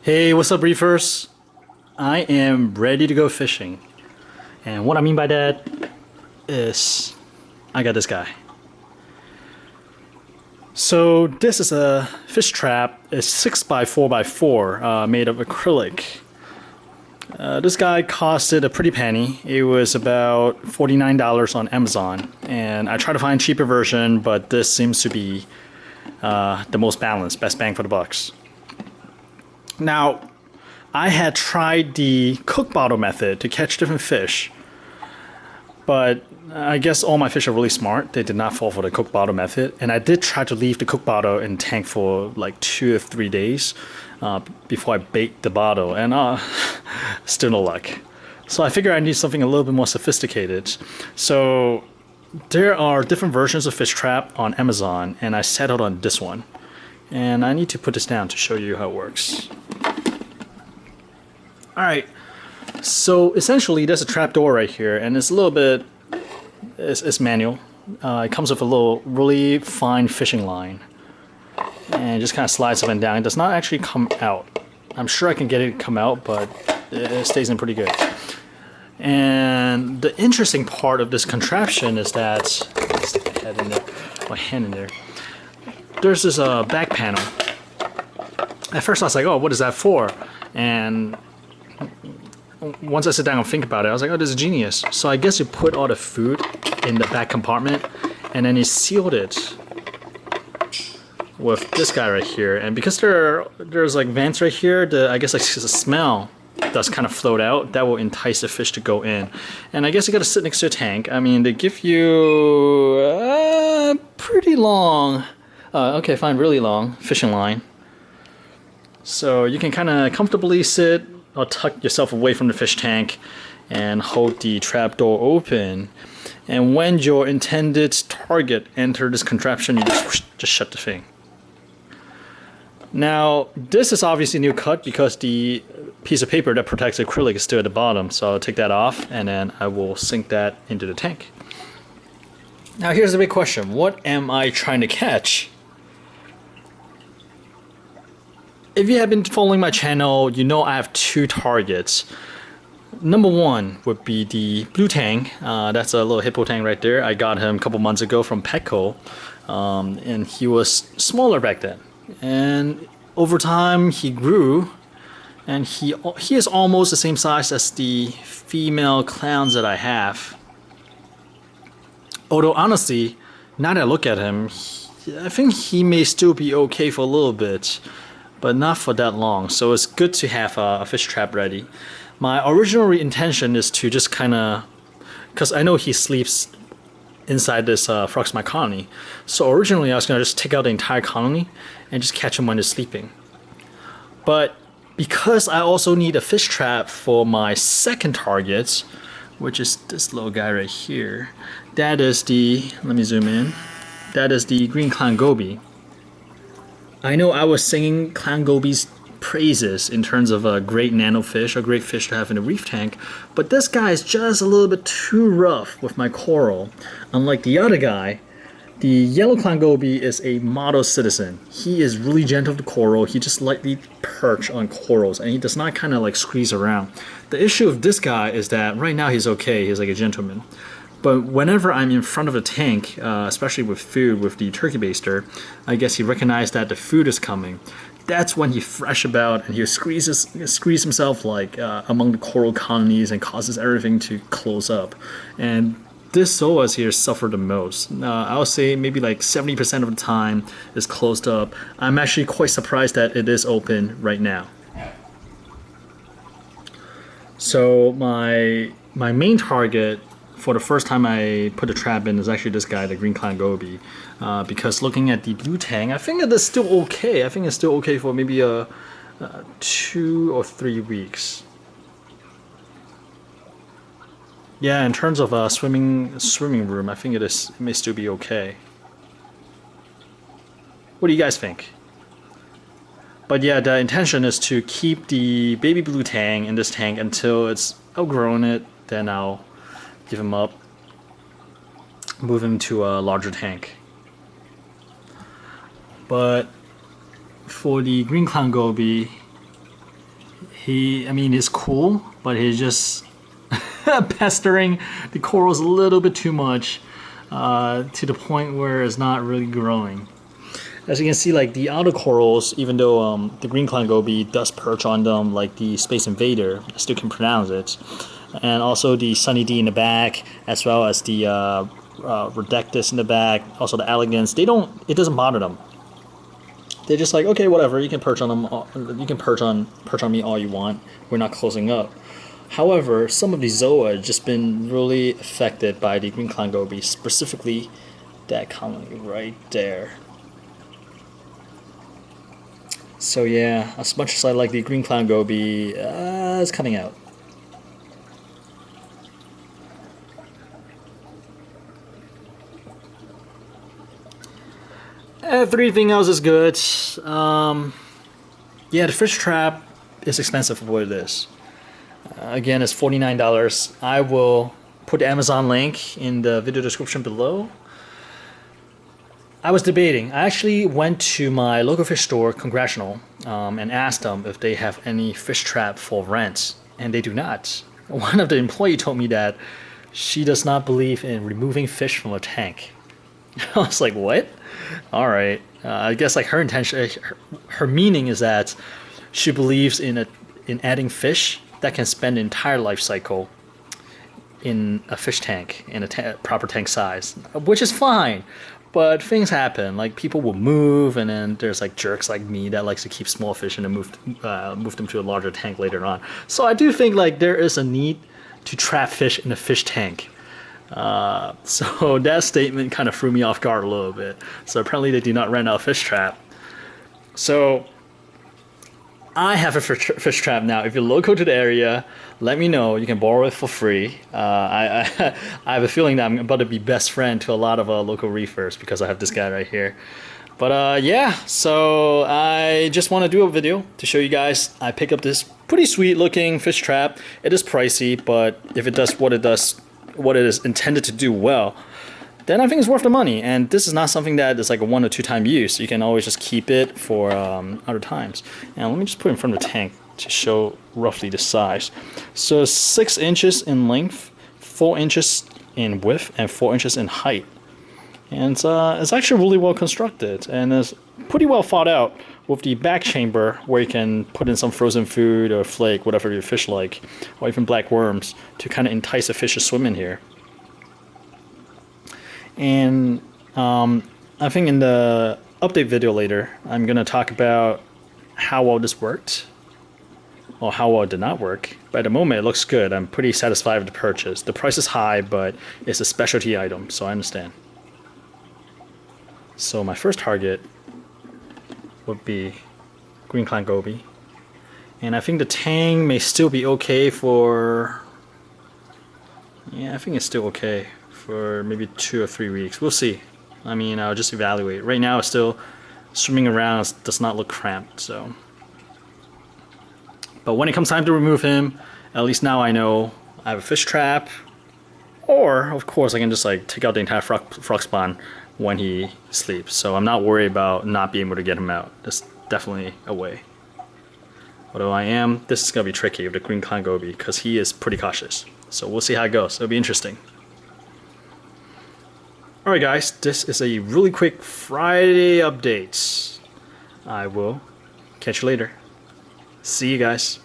Hey, what's up, reefers? I am ready to go fishing. And what I mean by that is I got this guy. So this is a fish trap. It's 6x4x4 made of acrylic. This guy costed a pretty penny. It was about $49 on Amazon. And I tried to find a cheaper version, but this seems to be the most balanced, best bang for the bucks. Now, I had tried the cook bottle method to catch different fish, but I guess all my fish are really smart. They did not fall for the cook bottle method, and I did try to leave the cook bottle in the tank for like 2 or 3 days before I baked the bottle, and still no luck. So I figured I need something a little bit more sophisticated. So there are different versions of fish trap on Amazon, and I settled on this one. And I need to put this down to show you how it works. Alright, so essentially there's a trap door right here, and it's a little bit, it's manual. It comes with a little really fine fishing line, and it just kind of slides up and down. It does not actually come out. I'm sure I can get it to come out, but it stays in pretty good. And the interesting part of this contraption is that, stick my head in there, my hand in there. There's this back panel. At first I was like, oh, what is that for? And once I sit down and think about it, I was like, oh, this is genius. So I guess you put all the food in the back compartment, and then you sealed it with this guy right here. And because there's like vents right here, I guess like the smell does kind of float out. That will entice the fish to go in. And I guess you got to sit next to a tank. I mean, they give you pretty long, okay, fine, really long fishing line. So you can kind of comfortably sit or tuck yourself away from the fish tank and hold the trap door open. And when your intended target enters this contraption, you just shut the thing. Now, this is obviously new cut because the piece of paper that protects the acrylic is still at the bottom. So I'll take that off, and then I will sink that into the tank. Now here's the big question. What am I trying to catch? If you have been following my channel, you know I have 2 targets. Number 1 would be the blue tang. That's a little hippo tang right there. I got him a couple months ago from Petco, and he was smaller back then. And over time he grew, and he is almost the same size as the female clowns that I have. Although honestly, now that I look at him, I think he may still be okay for a little bit, but not for that long. So it's good to have a fish trap ready. My original intention is to just kind of, because I know he sleeps inside this Froxmite colony. So originally I was going to just take out the entire colony and just catch him when they're sleeping. But because I also need a fish trap for my second target, which is this little guy right here, that is the, let me zoom in, that is the green clown goby. I know I was singing clown goby's praises in terms of a great nano fish, a great fish to have in a reef tank, but this guy is just a little bit too rough with my coral. Unlike the other guy, the yellow clown goby is a model citizen. He is really gentle to coral. He just lightly perch on corals, and he does not kind of like squeeze around. The issue of this guy is that right now he's okay, he's like a gentleman. But whenever I'm in front of a tank, especially with food, with the turkey baster, I guess he recognized that the food is coming. That's when he thresh about and he squeeze himself like among the coral colonies and causes everything to close up. And this psoas here suffer the most. I would say maybe like 70% of the time is closed up. I'm actually quite surprised that it is open right now. So my main target for the first time I put the trap in is actually this guy, the green clown goby, because looking at the blue tang, I think it is still okay. I think it's still okay for maybe 2 or 3 weeks. Yeah, in terms of a swimming room, I think it may still be okay. What do you guys think? But yeah, the intention is to keep the baby blue tang in this tank until it's outgrown it. Then I'll give him up, move him to a larger tank. But for the green clown goby, I mean, he's cool, but he's just pestering the corals a little bit too much to the point where it's not really growing. As you can see, like the outer corals, even though the green clown goby does perch on them, like the Space Invader, I still can pronounce it, and also the Sunny D in the back, as well as the Redectus in the back, also the Elegance. It doesn't bother them. They're just like, okay, whatever. You can perch on them. You can perch on me all you want. We're not closing up. However, some of the zoa just been really affected by the green clown goby, specifically that colony right there. So yeah, as much as I like the green clown goby, it's coming out. Everything else is good. Yeah, the fish trap is expensive for what it is. Again, it's $49. I will put the Amazon link in the video description below. I was debating. I actually went to my local fish store, Congressional, and asked them if they have any fish trap for rent, and they do not. One of the employees told me that she does not believe in removing fish from a tank. I was like, what? All right. I guess like her intention, her meaning is that she believes in adding fish that can spend the entire life cycle in a fish tank, in a proper tank size, which is fine. But things happen, like people will move, and then there's like jerks like me that likes to keep small fish and then move them to a larger tank later on. So I do think like there is a need to trap fish in a fish tank. So that statement kind of threw me off guard a little bit. So apparently they do not rent out a fish trap. So I have a fish trap now. If you're local to the area, let me know. You can borrow it for free. I have a feeling that I'm about to be best friend to a lot of local reefers because I have this guy right here. But yeah, so I just want to do a video to show you guys. I picked up this pretty sweet looking fish trap. It is pricey, but if it does what it is intended to do well, then I think it's worth the money. And this is not something that is like a 1 or 2 time use. You can always just keep it for other times. And let me just put it in front of the tank to show roughly the size. So 6 inches in length, 4 inches in width, and 4 inches in height. And it's actually really well constructed, and it's pretty well thought out with the back chamber where you can put in some frozen food or flake, whatever your fish like, or even black worms to kind of entice a fish to swim in here. And I think in the update video later, I'm going to talk about how well this worked, or how well it did not work. But at the moment, it looks good. I'm pretty satisfied with the purchase. The price is high, but it's a specialty item, so I understand. So my first target would be green clown goby. And I think the tang may still be okay for... Yeah, I think it's still okay for maybe 2 or 3 weeks. We'll see. I mean, I'll just evaluate. Right now, it's still swimming around. It does not look cramped, so... But when it comes time to remove him, at least now I know I have a fish trap. Or, of course, I can just like take out the entire frog spawn when he sleeps. So I'm not worried about not being able to get him out. That's definitely a way. Although this is going to be tricky with the green clown goby because he is pretty cautious. So we'll see how it goes. It'll be interesting. Alright guys, this is a really quick Friday update. I will catch you later. See you guys.